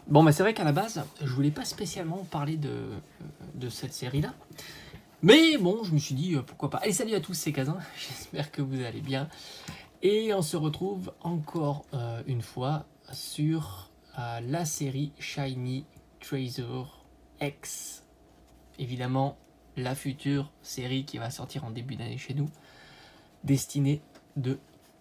Bon, bah c'est vrai qu'à la base, je voulais pas spécialement parler de cette série-là. Mais bon, je me suis dit, pourquoi pas. Allez, salut à tous, c'est Kazin, j'espère que vous allez bien. Et on se retrouve encore une fois sur la série Shiny Treasure X. Évidemment, la future série qui va sortir en début d'année chez nous, destinée de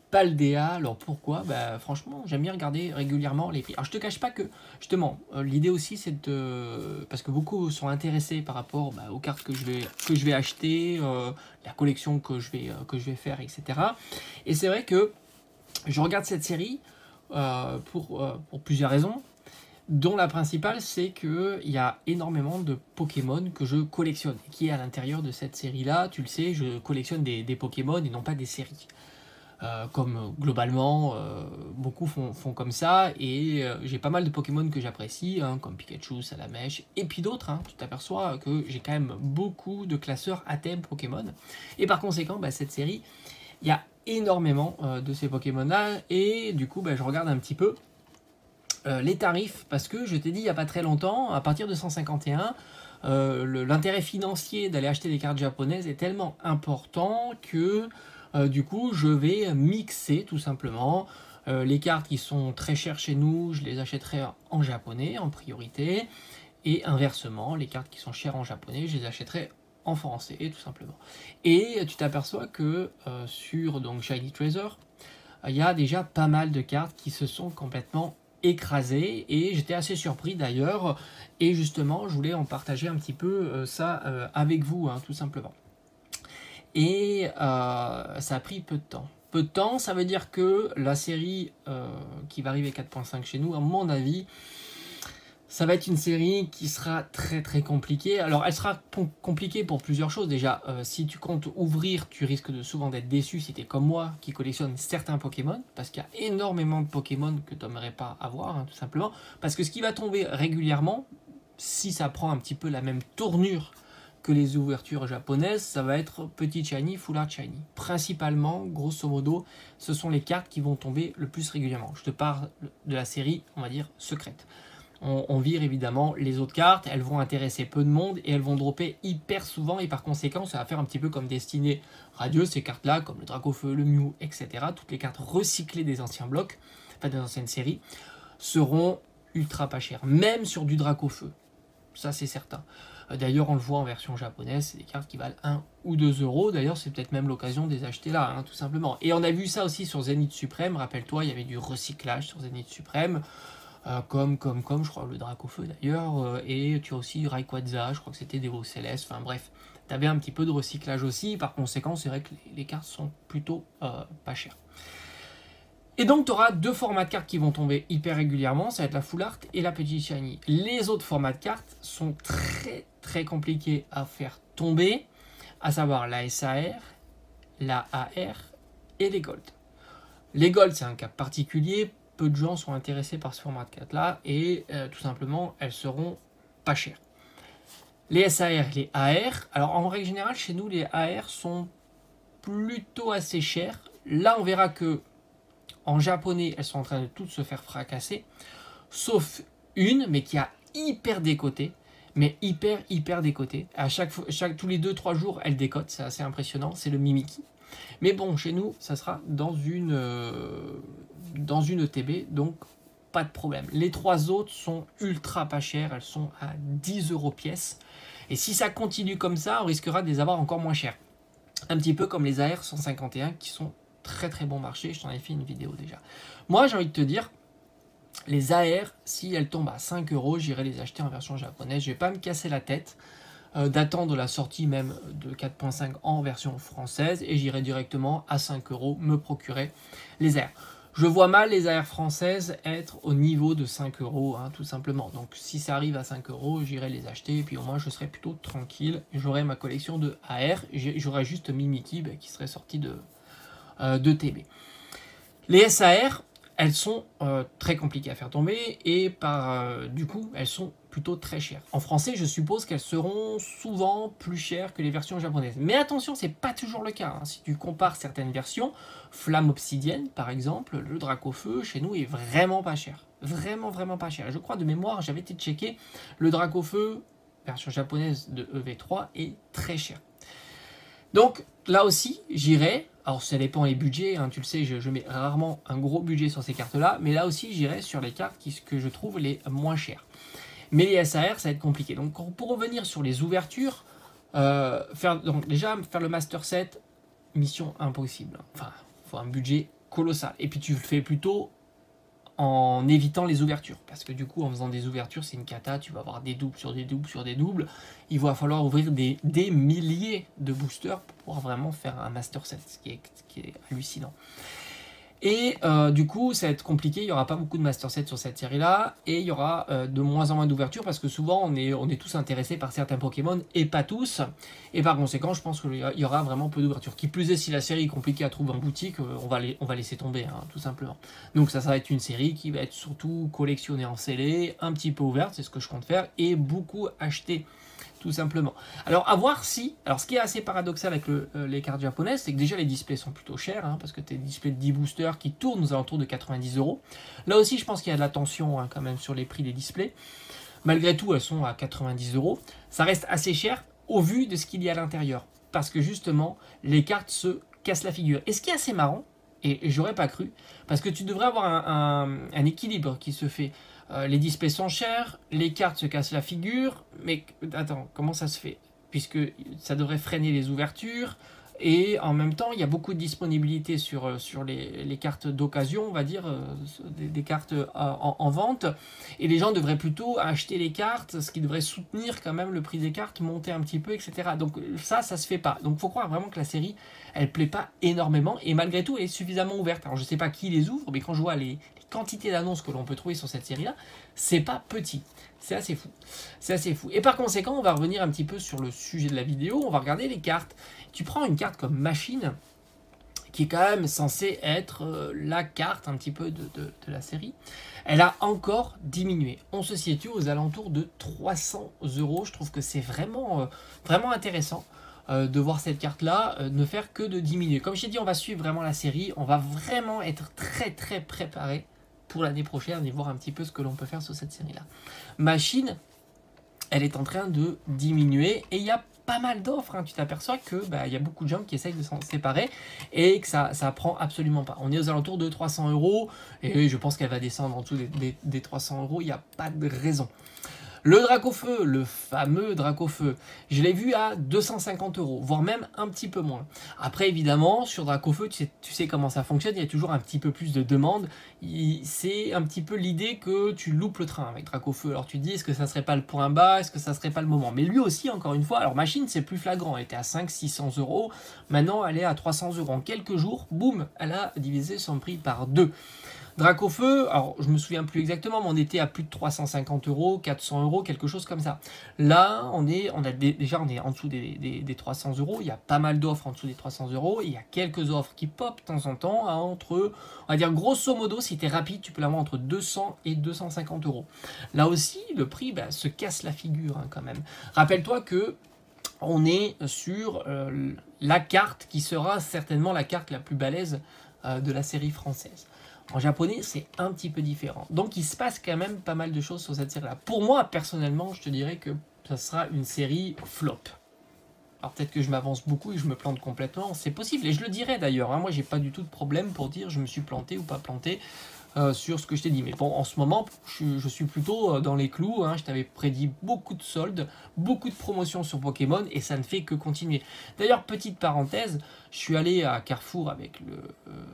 Paldea. Alors pourquoi? Bah franchement, j'aime bien regarder régulièrement les prix. Alors je te cache pas que, justement, l'idée aussi c'est de... Parce que beaucoup sont intéressés par rapport aux cartes que je vais acheter, la collection que je vais faire, etc. Et c'est vrai que je regarde cette série pour plusieurs raisons, dont la principale c'est qu'il y a énormément de Pokémon que je collectionne, qui est à l'intérieur de cette série-là. Tu le sais, je collectionne des Pokémon et non pas des séries. Comme globalement beaucoup font comme ça, et j'ai pas mal de Pokémon que j'apprécie, hein, comme Pikachu, Salamèche, et puis d'autres, hein. Tu t'aperçois que j'ai quand même beaucoup de classeurs à thème Pokémon, et par conséquent cette série, il y a énormément de ces Pokémon là, et du coup je regarde un petit peu les tarifs, parce que je t'ai dit il n'y a pas très longtemps, à partir de 151, l'intérêt financier d'aller acheter des cartes japonaises est tellement important que du coup je vais mixer tout simplement les cartes qui sont très chères chez nous, je les achèterai en japonais en priorité, et inversement les cartes qui sont chères en japonais, je les achèterai en français tout simplement. Et tu t'aperçois que sur donc Shiny Treasure, il y a déjà pas mal de cartes qui se sont complètement écrasées, et j'étais assez surpris d'ailleurs, et justement je voulais en partager un petit peu ça avec vous, hein, tout simplement. Et ça a pris peu de temps. Peu de temps, ça veut dire que la série qui va arriver 4.5 chez nous, à mon avis, ça va être une série qui sera très très compliquée. Alors elle sera compliquée pour plusieurs choses. Déjà, si tu comptes ouvrir, tu risques de souvent d'être déçu si tu es comme moi qui collectionne certains Pokémon, parce qu'il y a énormément de Pokémon que tu n'aimerais pas avoir, hein, tout simplement. Parce que ce qui va tomber régulièrement, si ça prend un petit peu la même tournure que les ouvertures japonaises, ça va être petit shiny, full art shiny. Principalement, grosso modo, ce sont les cartes qui vont tomber le plus régulièrement. Je te parle de la série, on va dire, secrète. On vire évidemment les autres cartes, elles vont intéresser peu de monde et elles vont dropper hyper souvent, et par conséquent ça va faire un petit peu comme Destinée radieuse, ces cartes là comme le Dracofeu, le Mew, etc. Toutes les cartes recyclées des anciens blocs, enfin des anciennes séries, seront ultra pas chères, même sur du Dracofeu, ça c'est certain. D'ailleurs on le voit en version japonaise, c'est des cartes qui valent 1 ou 2 euros, d'ailleurs c'est peut-être même l'occasion de les acheter là, hein, tout simplement. Et on a vu ça aussi sur Zénith Suprême, rappelle-toi il y avait du recyclage sur Zénith Suprême. Comme je crois le Dracofeu d'ailleurs, et tu as aussi Rayquaza, je crois que c'était Dévo Céleste, enfin bref, tu avais un petit peu de recyclage aussi, par conséquent c'est vrai que les cartes sont plutôt pas chères. Et donc tu auras deux formats de cartes qui vont tomber hyper régulièrement, ça va être la Full Art et la Petite Shiny. Les autres formats de cartes sont très très compliqués à faire tomber, à savoir la SAR, la AR et les Gold. Les Gold c'est un cas particulier, peu de gens sont intéressés par ce format de carte là, et tout simplement elles seront pas chères. Les SAR et les AR, alors en règle générale chez nous les AR sont plutôt assez chères. Là on verra que en japonais elles sont en train de toutes se faire fracasser, sauf une mais qui a hyper décoté, mais hyper décoté. À tous les 2-3 jours elle décote, c'est assez impressionnant, c'est le Mimikyu. Mais bon, chez nous, ça sera dans une ETB, donc pas de problème. Les trois autres sont ultra pas chères, elles sont à 10 euros pièce. Et si ça continue comme ça, on risquera de les avoir encore moins chères. Un petit peu comme les AR 151 qui sont très très bon marché, je t'en ai fait une vidéo déjà. Moi, j'ai envie de te dire, les AR, si elles tombent à 5 euros, j'irai les acheter en version japonaise. Je vais pas me casser la tête d'attendre la sortie même de 4.5 en version française, et j'irai directement à 5 euros me procurer les AR. Je vois mal les AR françaises être au niveau de 5 euros, hein, tout simplement. Donc si ça arrive à 5 euros, j'irai les acheter, et puis au moins je serai plutôt tranquille. J'aurai ma collection de AR, j'aurai juste Mimikyu qui serait sorti de TB. Les SAR, elles sont très compliquées à faire tomber, et du coup elles sont plutôt très chères. En français, je suppose qu'elles seront souvent plus chères que les versions japonaises. Mais attention, c'est pas toujours le cas, hein. Si tu compares certaines versions, Flamme Obsidienne par exemple, le Dracofeu chez nous est vraiment pas cher. vraiment, vraiment pas cher. Je crois de mémoire, j'avais été checker, le Dracofeu, version japonaise de EV3, est très cher. Donc là aussi, j'irai, alors ça dépend les budgets, hein, tu le sais, je mets rarement un gros budget sur ces cartes-là, mais là aussi, j'irai sur les cartes que je trouve les moins chères. Mais les SAR, ça va être compliqué. Donc pour revenir sur les ouvertures, déjà faire le Master Set, mission impossible. Enfin, il faut un budget colossal. Et puis tu le fais plutôt en évitant les ouvertures. Parce que du coup, en faisant des ouvertures, c'est une cata. Tu vas avoir des doubles sur des doubles sur des doubles. Il va falloir ouvrir des milliers de boosters pour pouvoir vraiment faire un Master Set, ce qui est hallucinant. Et du coup, ça va être compliqué, il n'y aura pas beaucoup de Master Set sur cette série-là, et il y aura de moins en moins d'ouvertures, parce que souvent, on est tous intéressés par certains Pokémon, et pas tous. Et par conséquent, je pense qu'il y aura vraiment peu d'ouvertures. Qui plus est, si la série est compliquée à trouver en boutique, on va laisser tomber, hein, tout simplement. Donc ça va être une série qui va être surtout collectionnée en scellé, un petit peu ouverte, c'est ce que je compte faire, et beaucoup achetée. Tout simplement. Alors, à voir si... Alors, ce qui est assez paradoxal avec les cartes japonaises, c'est que déjà, les displays sont plutôt chers, hein, parce que tu as des displays de 10 boosters qui tournent aux alentours de 90 €. Là aussi, je pense qu'il y a de la tension, hein, quand même, sur les prix des displays. Malgré tout, elles sont à 90 €. Ça reste assez cher au vu de ce qu'il y a à l'intérieur. Parce que, justement, les cartes se cassent la figure. Et ce qui est assez marrant, et j'aurais pas cru, parce que tu devrais avoir un équilibre qui se fait. Les displays sont chers, les cartes se cassent la figure, mais attends, comment ça se fait? Puisque ça devrait freiner les ouvertures, et en même temps, il y a beaucoup de disponibilité sur les cartes d'occasion, on va dire, des cartes en vente, et les gens devraient plutôt acheter les cartes, ce qui devrait soutenir quand même le prix des cartes, monter un petit peu, etc. Donc ça se fait pas. Donc il faut croire vraiment que la série, elle plaît pas énormément, et malgré tout, elle est suffisamment ouverte. Alors je sais pas qui les ouvre, mais quand je vois les quantités d'annonces que l'on peut trouver sur cette série-là, c'est pas petit. C'est assez fou. C'est assez fou. Et par conséquent, on va revenir un petit peu sur le sujet de la vidéo. On va regarder les cartes. Tu prends une carte comme Machine, qui est quand même censée être la carte un petit peu de la série. Elle a encore diminué. On se situe aux alentours de 300 €. Je trouve que c'est vraiment, vraiment intéressant de voir cette carte-là ne faire que de diminuer. Comme je t'ai dit, on va suivre vraiment la série. On va vraiment être très, très préparé pour l'année prochaine et voir un petit peu ce que l'on peut faire sur cette série-là. Machine, elle est en train de diminuer et il y a pas mal d'offres. Hein. Tu t'aperçois que y a beaucoup de gens qui essayent de s'en séparer et que ça prend absolument pas. On est aux alentours de 300 € et je pense qu'elle va descendre en dessous des 300 €. Il n'y a pas de raison. Le Dracofeu, le fameux Dracofeu, je l'ai vu à 250 €, voire même un petit peu moins. Après, évidemment, sur Dracofeu, tu sais comment ça fonctionne, il y a toujours un petit peu plus de demandes. C'est un petit peu l'idée que tu loupes le train avec Dracofeu. Alors tu te dis, est-ce que ça serait pas le point bas, est-ce que ça serait pas le moment? Mais lui aussi, encore une fois, alors Machine, c'est plus flagrant, elle était à 500-600 €, maintenant elle est à 300 €. En quelques jours, boum, elle a divisé son prix par 2. Dracofeu, alors je me souviens plus exactement, mais on était à plus de 350 €, 400 €, quelque chose comme ça. Là, on est en dessous des 300 €. Il y a pas mal d'offres en dessous des 300 €. Il y a quelques offres qui pop de temps en temps à entre, on va dire grosso modo, si tu es rapide, tu peux l'avoir entre 200 et 250 €. Là aussi, le prix se casse la figure, hein, quand même. Rappelle-toi que on est sur la carte qui sera certainement la carte la plus balèze de la série française. En japonais, c'est un petit peu différent. Donc, il se passe quand même pas mal de choses sur cette série-là. Pour moi, personnellement, je te dirais que ça sera une série flop. Alors, peut-être que je m'avance beaucoup et je me plante complètement. C'est possible. Et je le dirais d'ailleurs. Hein. Moi, j'ai pas du tout de problème pour dire je me suis planté ou pas planté sur ce que je t'ai dit. Mais bon, en ce moment, je suis plutôt dans les clous. Hein. Je t'avais prédit beaucoup de soldes, beaucoup de promotions sur Pokémon et ça ne fait que continuer. D'ailleurs, petite parenthèse, je suis allé à Carrefour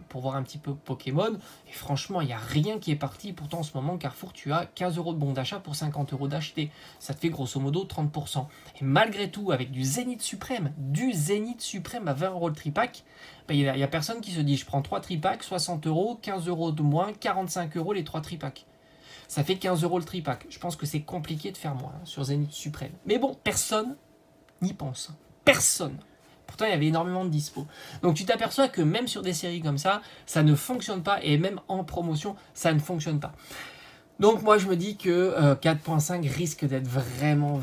pour voir un petit peu Pokémon et franchement, il n'y a rien qui est parti. Pourtant, en ce moment, Carrefour, tu as 15 € de bon d'achat pour 50 € d'acheter. Ça te fait grosso modo 30%. Et malgré tout, avec du Zénith Suprême à 20 € le tripack, il n'y a personne qui se dit je prends 3 tripacks, 60 €, 15 € de moins, 45 € les 3 tripacks. Ça fait 15 € le tripack. Je pense que c'est compliqué de faire moins sur Zénith Suprême. Mais bon, personne n'y pense. Personne. Pourtant, il y avait énormément de dispo. Donc, tu t'aperçois que même sur des séries comme ça, ça ne fonctionne pas. Et même en promotion, ça ne fonctionne pas. Donc moi je me dis que 4.5 risque d'être vraiment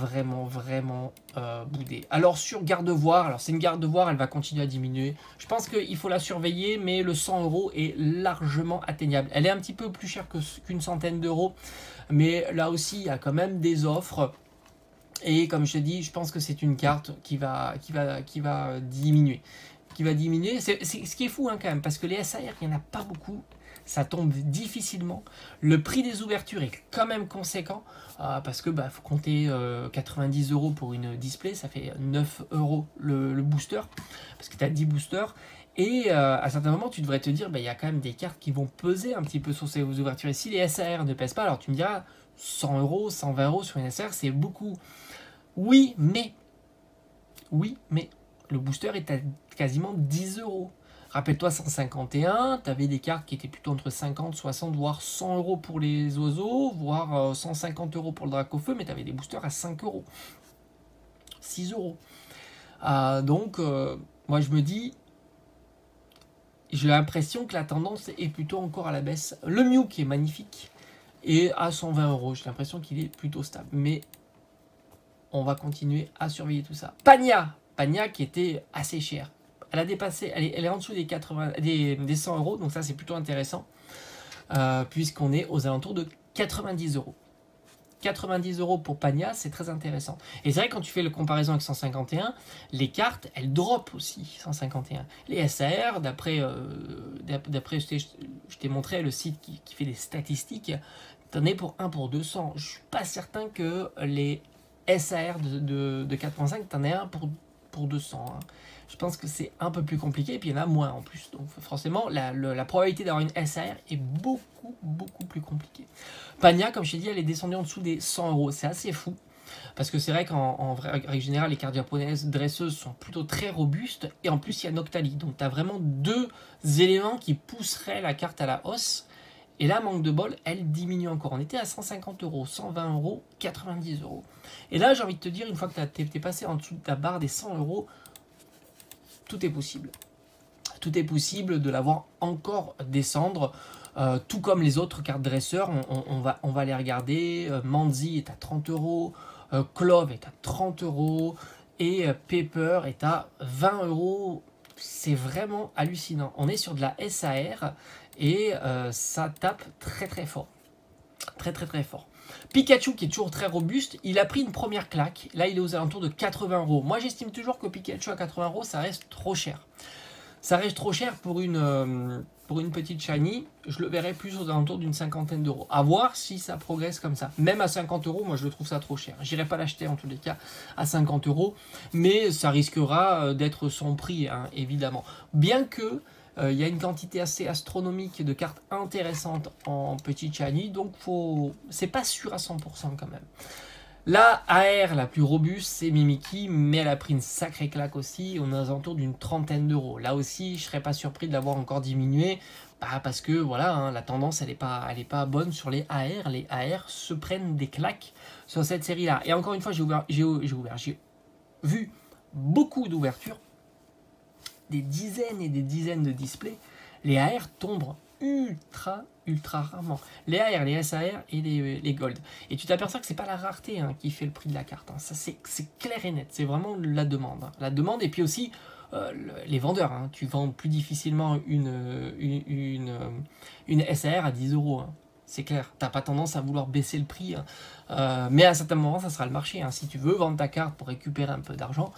boudé. Alors sur garde-voir, alors c'est une garde-voir, elle va continuer à diminuer. Je pense qu'il faut la surveiller, mais le 100 € est largement atteignable. Elle est un petit peu plus chère qu'une centaine d'euros, mais là aussi il y a quand même des offres. Et comme je te dis, je pense que c'est une carte qui va diminuer. Ce qui est fou hein, quand même, parce que les SAR, il n'y en a pas beaucoup. Ça tombe difficilement. Le prix des ouvertures est quand même conséquent, parce que faut compter 90 € pour une display, ça fait 9 € le booster, parce que tu as 10 boosters. Et à certains moments, tu devrais te dire, il y a quand même des cartes qui vont peser un petit peu sur ces ouvertures. Et si les SAR ne pèsent pas, alors tu me diras, 100 €, 120 € sur une SAR, c'est beaucoup. Oui, mais le booster est à quasiment 10 €. Rappelle-toi 151, tu avais des cartes qui étaient plutôt entre 50, 60, voire 100 € pour les oiseaux, voire 150 € pour le Dracofeu, mais tu avais des boosters à 5 €, 6 €. Donc, moi je me dis, j'ai l'impression que la tendance est plutôt encore à la baisse. Le Mew qui est magnifique, et à 120 €, j'ai l'impression qu'il est plutôt stable, mais on va continuer à surveiller tout ça. Pagna qui était assez cher. Elle a dépassé, elle est en dessous des 100 €, donc ça c'est plutôt intéressant, puisqu'on est aux alentours de 90 €. 90 € pour Pagna, c'est très intéressant. Et c'est vrai, quand tu fais la comparaison avec 151, les cartes, elles drop aussi, 151. Les SAR, d'après je t'ai montré le site qui fait des statistiques, t'en es pour 1 pour 200. Je suis pas certain que les SAR de 4.5, t'en es un pour 200. Hein. Je pense que c'est un peu plus compliqué, et puis il y en a moins en plus. Donc forcément, la probabilité d'avoir une SAR est beaucoup plus compliquée. Pagna, comme je t'ai dit, elle est descendue en dessous des 100 €. C'est assez fou, parce que c'est vrai qu'en règle générale, les cartes japonaises dresseuses sont plutôt très robustes, et en plus il y a Noctali. Donc tu as vraiment deux éléments qui pousseraient la carte à la hausse. Et là, manque de bol, elle diminue encore. On était à 150 €, 120 €, 90 €. Et là, j'ai envie de te dire, une fois que tu es passé en dessous de ta barre des 100 €, tout est possible. Tout est possible de la voir encore descendre, tout comme les autres cartes dresseurs. On va les regarder. Manzi est à 30 €, Clove est à 30 €, et Pepper est à 20 €. C'est vraiment hallucinant. On est sur de la SAR, et ça tape très fort. Très fort. Pikachu, qui est toujours très robuste, il a pris une première claque. Là, il est aux alentours de 80 €. Moi, j'estime toujours que Pikachu à 80 €, ça reste trop cher. Ça reste trop cher pour une petite shiny. Je le verrais plus aux alentours d'une cinquantaine d'euros. À voir si ça progresse comme ça. Même à 50 €, moi je le trouve ça trop cher. J'irai pas l'acheter en tous les cas à 50 €, mais ça risquera d'être son prix, hein, évidemment. Bien que il y a une quantité assez astronomique de cartes intéressantes en petite shiny, donc c'est pas sûr à 100% quand même. La AR la plus robuste, c'est Mimikyu, mais elle a pris une sacrée claque aussi. On est aux alentours d'une trentaine d'euros. Là aussi, je serais pas surpris de l'avoir encore diminué, parce que voilà, hein, la tendance elle est pas bonne sur les AR. Les AR se prennent des claques sur cette série-là. Et encore une fois, j'ai vu beaucoup d'ouvertures, des dizaines et des dizaines de displays. Les AR tombent ultra rarement. Les AR, les SAR et les Gold. Et tu t'aperçois que c'est pas la rareté, hein, qui fait le prix de la carte. Hein. Ça, c'est clair et net. C'est vraiment la demande. Hein. La demande, et puis aussi les vendeurs. Hein. Tu vends plus difficilement une SAR à 10 €. Hein. C'est clair. T'as pas tendance à vouloir baisser le prix. Hein. Mais à un certain moment, ça sera le marché. Hein. Si tu veux vendre ta carte pour récupérer un peu d'argent,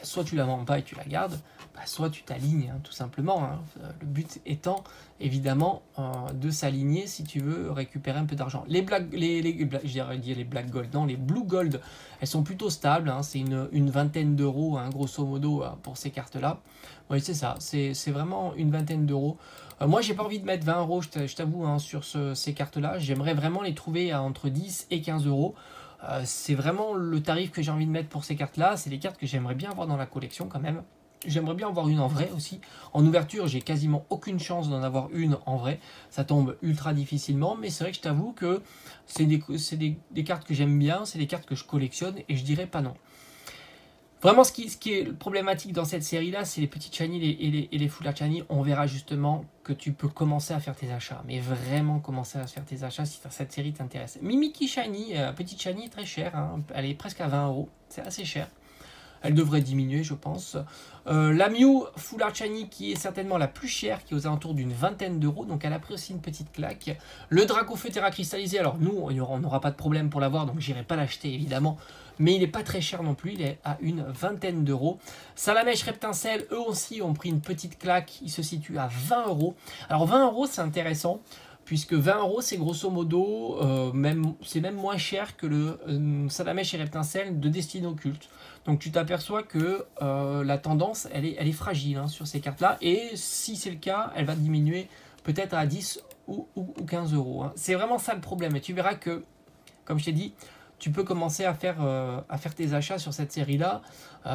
soit tu la vends pas et tu la gardes, soit tu t'alignes, hein, tout simplement. Hein. Le but étant, évidemment, de s'aligner si tu veux récupérer un peu d'argent. Les Black Gold, non, les Blue Gold, elles sont plutôt stables. Hein. C'est une vingtaine d'euros, hein, grosso modo, pour ces cartes-là. Oui, c'est ça. C'est vraiment une vingtaine d'euros. Moi, j'ai pas envie de mettre 20 €, je t'avoue, hein, sur ces cartes-là. J'aimerais vraiment les trouver à entre 10 et 15 €. C'est vraiment le tarif que j'ai envie de mettre pour ces cartes-là. C'est des cartes que j'aimerais bien avoir dans la collection quand même. J'aimerais bien en avoir une en vrai aussi. En ouverture, j'ai quasiment aucune chance d'en avoir une en vrai. Ça tombe ultra difficilement, mais c'est vrai que je t'avoue que c'est des cartes que j'aime bien, c'est des cartes que je collectionne, et je dirais pas non. Vraiment, ce qui est problématique dans cette série-là, c'est les petites shiny et les full art shiny. On verra justement que tu peux commencer à faire tes achats. Mais vraiment commencer à faire tes achats si cette série t'intéresse. Mimikyu shiny, petite shiny très chère. Hein, elle est presque à 20 €. C'est assez cher. Elle devrait diminuer, je pense. La Mew Full Art Shiny, qui est certainement la plus chère, qui est aux alentours d'une vingtaine d'euros. Donc elle a pris aussi une petite claque. Le Dracofeu Terra Cristallisé, alors nous, on n'aura pas de problème pour l'avoir, donc j'irai pas l'acheter évidemment. Mais il n'est pas très cher non plus, il est à une vingtaine d'euros. Salamèche Reptincelle, eux aussi ont pris une petite claque, ils se situent à 20 €. Alors 20 € c'est intéressant, puisque 20 € c'est grosso modo, c'est même moins cher que le Salamèche et Reptincelle de Destinée Occulte. Donc tu t'aperçois que la tendance, elle est fragile hein, sur ces cartes-là. Et si c'est le cas, elle va diminuer peut-être à 10 ou 15 €. Hein. C'est vraiment ça le problème. Et tu verras que, comme je t'ai dit, tu peux commencer à faire tes achats sur cette série-là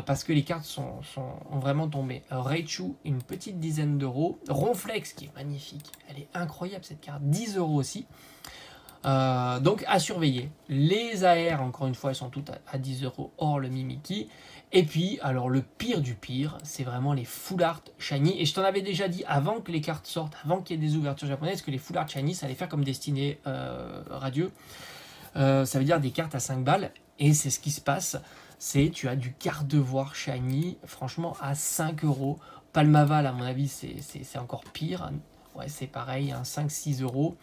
parce que les cartes ont vraiment tombé. Raichu, une petite dizaine d'euros. Ronflex, qui est magnifique. Elle est incroyable cette carte. 10 € aussi. Donc à surveiller. Les AR, encore une fois, elles sont toutes à 10 €, hors le Mimikyu. Et puis, alors le pire du pire, c'est vraiment les Full Art Shiny. Et je t'en avais déjà dit avant que les cartes sortent, avant qu'il y ait des ouvertures japonaises, que les Full Art Shiny, ça allait faire comme Destinée Radieux. Ça veut dire des cartes à 5 balles. Et c'est ce qui se passe. C'est tu as du Gardevoir Shiny, franchement, à 5 €. Palmaval, à mon avis, c'est encore pire. Ouais, c'est pareil, hein, 5-6 €.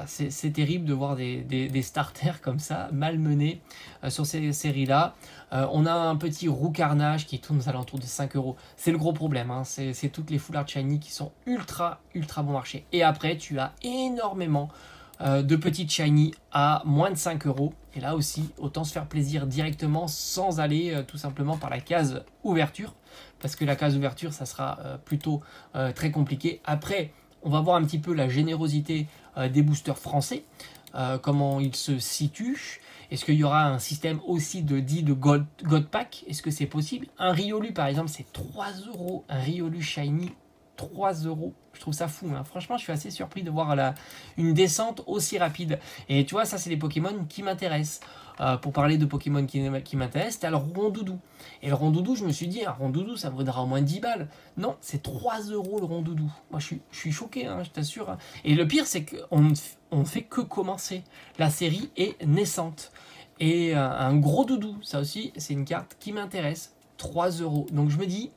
C'est terrible de voir des starters comme ça, malmenés sur ces séries-là. On a un petit Roux Carnage qui tourne aux alentours de 5 €. C'est le gros problème, hein. C'est toutes les Full Art Shiny qui sont ultra bon marché. Et après, tu as énormément de petites Shiny à moins de 5 €. Et là aussi, autant se faire plaisir directement sans aller tout simplement par la case ouverture. Parce que la case ouverture, ça sera plutôt très compliqué. Après, on va voir un petit peu la générosité des boosters français, comment ils se situent. Est-ce qu'il y aura un système aussi de God Pack? Est-ce que c'est possible? Un Riolu par exemple, c'est 3 €. Un Riolu Shiny, 3 €. Je trouve ça fou. Hein. Franchement, je suis assez surpris de voir une descente aussi rapide. Et tu vois, ça, c'est des Pokémon qui m'intéressent. Pour parler de Pokémon qui m'intéressent, c'était le Rondoudou. Et le Rondoudou, je me suis dit, un Rondoudou, ça vaudra au moins 10 balles. Non, c'est 3 € le Rondoudou. Moi, je suis choqué, hein, je t'assure. Hein. Et le pire, c'est qu'on ne fait que commencer. La série est naissante. Et un gros doudou, ça aussi, c'est une carte qui m'intéresse. 3 €. Donc, je me dis...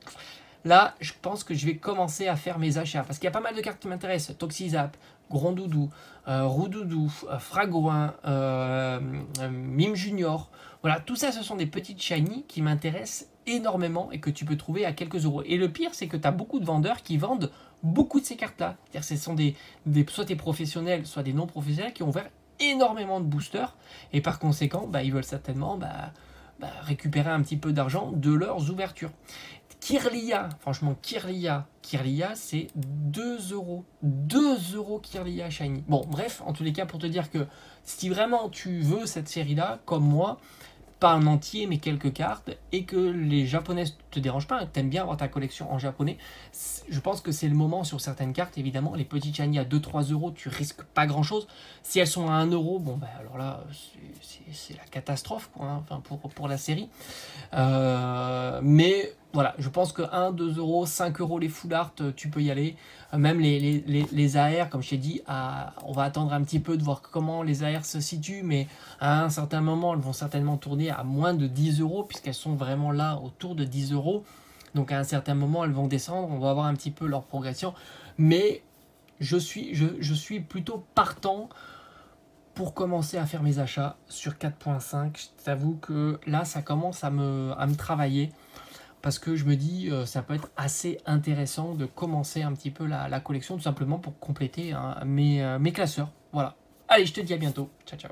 Là, je pense que je vais commencer à faire mes achats. Parce qu'il y a pas mal de cartes qui m'intéressent. Toxizap, Grondoudou, Roudoudou, Fragouin, Mime Junior. Voilà, tout ça, ce sont des petites shiny qui m'intéressent énormément et que tu peux trouver à quelques euros. Et le pire, c'est que tu as beaucoup de vendeurs qui vendent beaucoup de ces cartes-là. C'est-à-dire que ce sont soit des professionnels, soit des non-professionnels qui ont ouvert énormément de boosters. Et par conséquent, ils veulent certainement récupérer un petit peu d'argent de leurs ouvertures. Kirlia, franchement, Kirlia, c'est 2 €. 2 € Kirlia Shiny. Bon, bref, en tous les cas, pour te dire que si vraiment tu veux cette série-là, comme moi, pas un entier, mais quelques cartes, et que les japonaises te dérangent pas, tu aimes bien avoir ta collection en japonais, je pense que c'est le moment sur certaines cartes, évidemment. Les petites shiny à 2-3 €, tu risques pas grand-chose. Si elles sont à 1 €, bon, alors là, c'est la catastrophe, quoi, hein, enfin, pour la série. Mais voilà, je pense que 1, 2 €, 5 € les full art, tu peux y aller. Même les AR, comme je t'ai dit, on va attendre un petit peu de voir comment les AR se situent, mais à un certain moment, elles vont certainement tourner à moins de 10 €, puisqu'elles sont vraiment là autour de 10 €. Donc à un certain moment, elles vont descendre, on va voir un petit peu leur progression. Mais je suis plutôt partant pour commencer à faire mes achats sur 4.5. Je t'avoue que là, ça commence à me travailler. Parce que je me dis, ça peut être assez intéressant de commencer un petit peu la collection, tout simplement pour compléter mes classeurs. Voilà. Allez, je te dis à bientôt. Ciao, ciao.